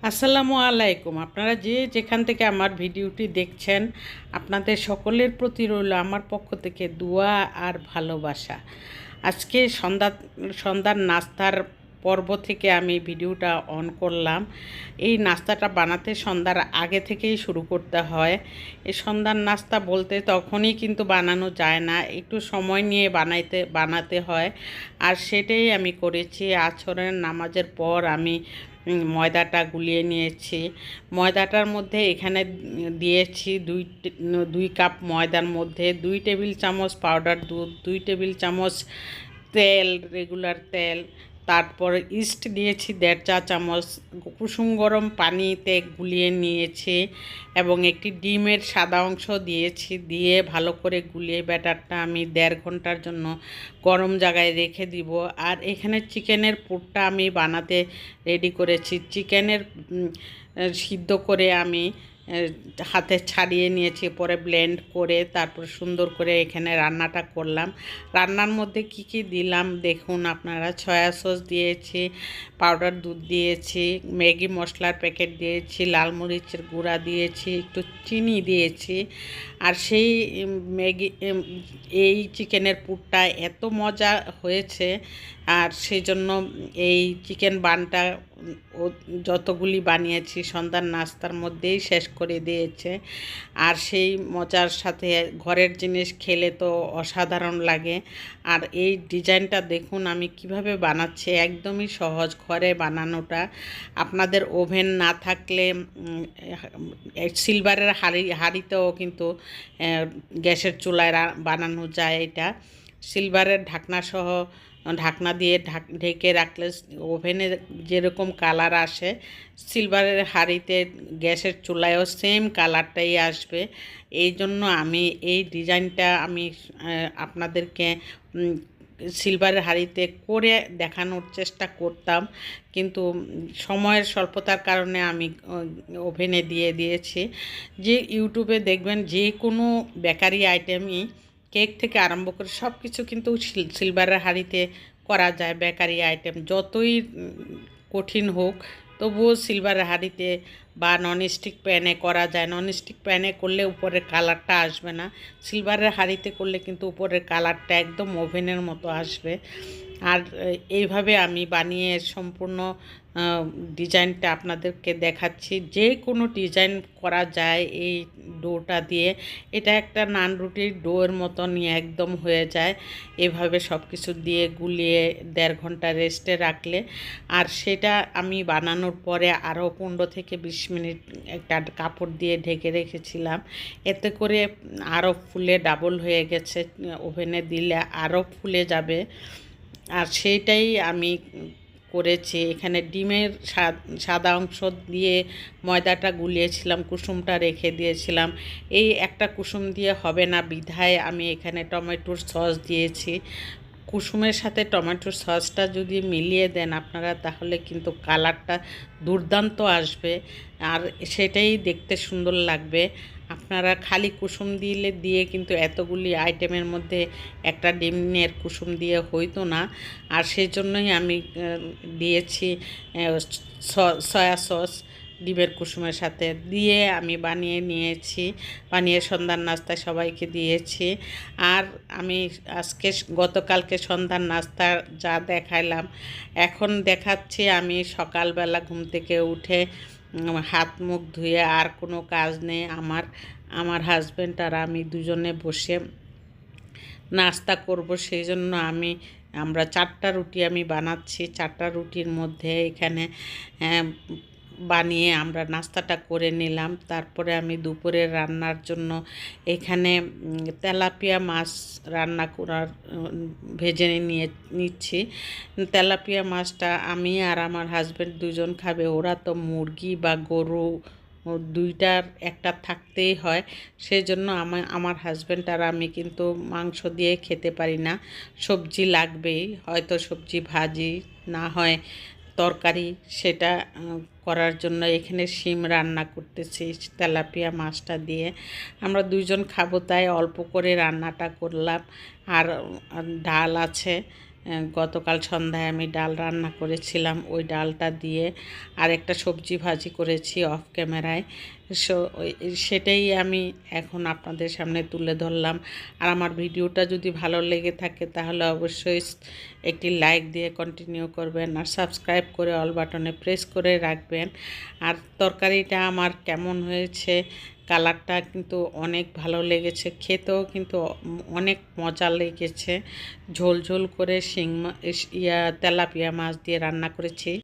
আসসালামু আলাইকুম। আপনারা যে যেখান থেকে আমার ভিডিওটি দেখছেন, আপনাদের সকলের প্রতি রইল আমার পক্ষ থেকে দোয়া আর ভালোবাসা। আজকে সন্ধ্যার নাস্তার পর্ব থেকে আমি ভিডিওটা অন করলাম। এই নাস্তাটা বানাতে সন্ধ্যার আগে থেকেই শুরু করতে হয়। এই সন্ধ্যার নাস্তা বলতে তখনই কিন্তু বানানো যায় না, একটু সময় নিয়ে বানাতে হয়। আর সেটাই আমি করেছি। আসরের নামাজের পর আমি ময়দাটা গুলিয়ে নিয়েছি। ময়দাটার মধ্যে এখানে দিয়েছি 2 কাপ ময়দার মধ্যে 2 টেবিল চামচ পাউডার দুধ, 2 টেবিল চামচ তেল, রেগুলার তেল, তারপর ইস্ট দিয়েছি 1.5 চা চামচ, কুসুম গরম পানিতে গুলিয়ে নিয়েছি এবং একটি ডিমের সাদা অংশ দিয়েছি। দিয়ে ভালো করে গুলিয়ে ব্যাটারটা আমি 1.5 ঘন্টার জন্য গরম জায়গায় রেখে দিব। আর এখানে চিকেনের পুরটা আমি বানাতে রেডি করেছি। চিকেনের সিদ্ধ করে আমি হাতে ছাড়িয়ে নিয়েছি, পরে ব্লেন্ড করে তারপর সুন্দর করে এখানে রান্নাটা করলাম। রান্নার মধ্যে কি কি দিলাম দেখুন আপনারা। সয়া সস দিয়েছি, পাউডার দুধ দিয়েছি, ম্যাগি মশলার প্যাকেট দিয়েছি, লাল মরিচের গুঁড়া দিয়েছি, একটু চিনি দিয়েছি। আর সেই এই চিকেনের পুরটা এত মজা হয়েছে, আর সেই জন্য এই চিকেন বানটা যতগুলি বানিয়েছি সন্ধ্যার নাস্তার মধ্যেই শেষ করে দিয়েছে। আর সেই মজার সাথে ঘরের জিনিস খেলে তো অসাধারণ লাগে। আর এই ডিজাইনটা দেখুন আমি কিভাবে বানাচ্ছি, একদমই সহজ ঘরে বানানোটা। আপনাদের ওভেন না থাকলে সিলভারের হাঁড়িতেও কিন্তু গ্যাসের চুলায় বানানো যায়। এটা সিলভারের ঢাকনা দিয়ে ঢেকে রাখলে ওভেনে যেরকম কালার আসে, সিলভারের হাঁড়িতে গ্যাসের চুলায়ও সেম কালারটাই আসবে। এই জন্য আমি এই ডিজাইনটা আপনাদেরকে সিলভারের হাঁড়িতে করে দেখানোর চেষ্টা করতাম, কিন্তু সময়ের স্বল্পতার কারণে আমি ওভেনে দিয়ে দিয়েছি। যে ইউটিউবে দেখবেন যে কোনো বেকারি আইটেমই, কেক থেকে আরম্ভ করে সব কিছু কিন্তু সিলভারের হাঁড়িতে করা যায়। বেকারি আইটেম যতই কঠিন হোক তবুও সিলভারের হাঁড়িতে বা ননস্টিক প্যানে করা যায়। ননস্টিক প্যানে করলে উপরের কালারটা আসবে না, সিলভারের হাঁড়িতে করলে কিন্তু উপরের কালারটা একদম ওভেনের মতো আসবে। আর এইভাবে আমি বানিয়ে সম্পূর্ণ ডিজাইনটা আপনাদেরকে দেখাচ্ছি। যে কোনো ডিজাইন করা যায় এই ডোটা দিয়ে। এটা একটা নান রুটির ডোয়ের মতনই একদম হয়ে যায় এভাবে সব কিছু দিয়ে গুলিয়ে 1.5 ঘন্টা রেস্টে রাখলে। আর সেটা আমি বানানোর পরে আরও 15 থেকে 20 মিনিট একটা কাপড় দিয়ে ঢেকে রেখেছিলাম। এতে করে আরও ফুলে ডাবল হয়ে গেছে, ওভেনে দিলে আরও ফুলে যাবে। আর সেইটাই আমি করেছি। এখানে ডিমের সাদা অংশ দিয়ে ময়দাটা গুলিয়েছিলাম, কুসুমটা রেখে দিয়েছিলাম। এই একটা কুসুম দিয়ে হবে না বিধায় আমি এখানে টমেটোর সস দিয়েছি। কুসুমের সাথে টমেটোর সসটা যদি মিলিয়ে দেন আপনারা, তাহলে কিন্তু কালারটা দুর্দান্ত আসবে আর সেটাই দেখতে সুন্দর লাগবে। আপনারা খালি কুসুম দিয়ে কিন্তু এতগুলি আইটেমের মধ্যে একটা ডিমের কুসুম দিয়ে হইতো না। আর সেই জন্যই আমি দিয়েছি সয়া সস ডিমের কুসুমের সাথে দিয়ে আমি বানিয়ে নিয়েছি। বানিয়ে সন্ধ্যার নাস্তায় সবাইকে দিয়েছি। আর আমি গতকালকে সন্ধ্যার নাস্তা যা দেখাইলাম, এখন দেখাচ্ছি আমি সকালবেলা ঘুম থেকে উঠে হাত মুখ ধুয়ে, আর কোনো কাজ নেই আমার হাজব্যান্ড আর আমি দুজনে বসে নাস্তা করব। সেই জন্য আমরা 4টা রুটি আমি বানাচ্ছি। 4টা রুটির মধ্যে এখানে বানিয়ে আমরা নাস্তাটা করে নিলাম। তারপরে আমি দুপুরের রান্নার জন্য এখানে তেলাপিয়া মাছ ভেজে নিচ্ছি। তেলাপিয়া মাছটা আমি আর আমার হাজব্যান্ড দুজন খাবে। ওরা তো মুরগি বা গরু দুইটার একটা থাকতেই হয়। সেই জন্য আমার হাজব্যান্ড আর আমি কিন্তু মাংস দিয়ে খেতে পারি না, সবজি লাগবেই। হয়তো সবজি ভাজি, না হয় তরকারি। সেটা করার জন্য এখানে শিম রান্না করতেছি তেলাপিয়া মাছটা দিয়ে। আমরা দুইজন খাবো তাই অল্প করে রান্নাটা করলাম। আর ডাল আছে, গতকাল সন্ধ্যায় আমি ডাল রান্না করেছিলাম, ওই ডালটা দিয়ে আরেকটা সবজি ভাজি করেছি অফ ক্যামেরায়। সেটাই আমি এখন আপনাদের সামনে তুলে ধরলাম। আর আমার ভিডিওটা যদি ভালো লেগে থাকে তাহলে অবশ্যই একটি লাইক দিয়ে কন্টিনিউ করবেন, আর সাবস্ক্রাইব করে অল বাটনে প্রেস করে রাখবেন। আর তরকারিটা আমার কেমন হয়েছে, কালারটা কিন্তু অনেক ভালো লেগেছে, খেতেও কিন্তু অনেক মজা লেগেছে। ঝোল ঝোল করে তেলাপিয়া মাছ দিয়ে রান্না করেছি।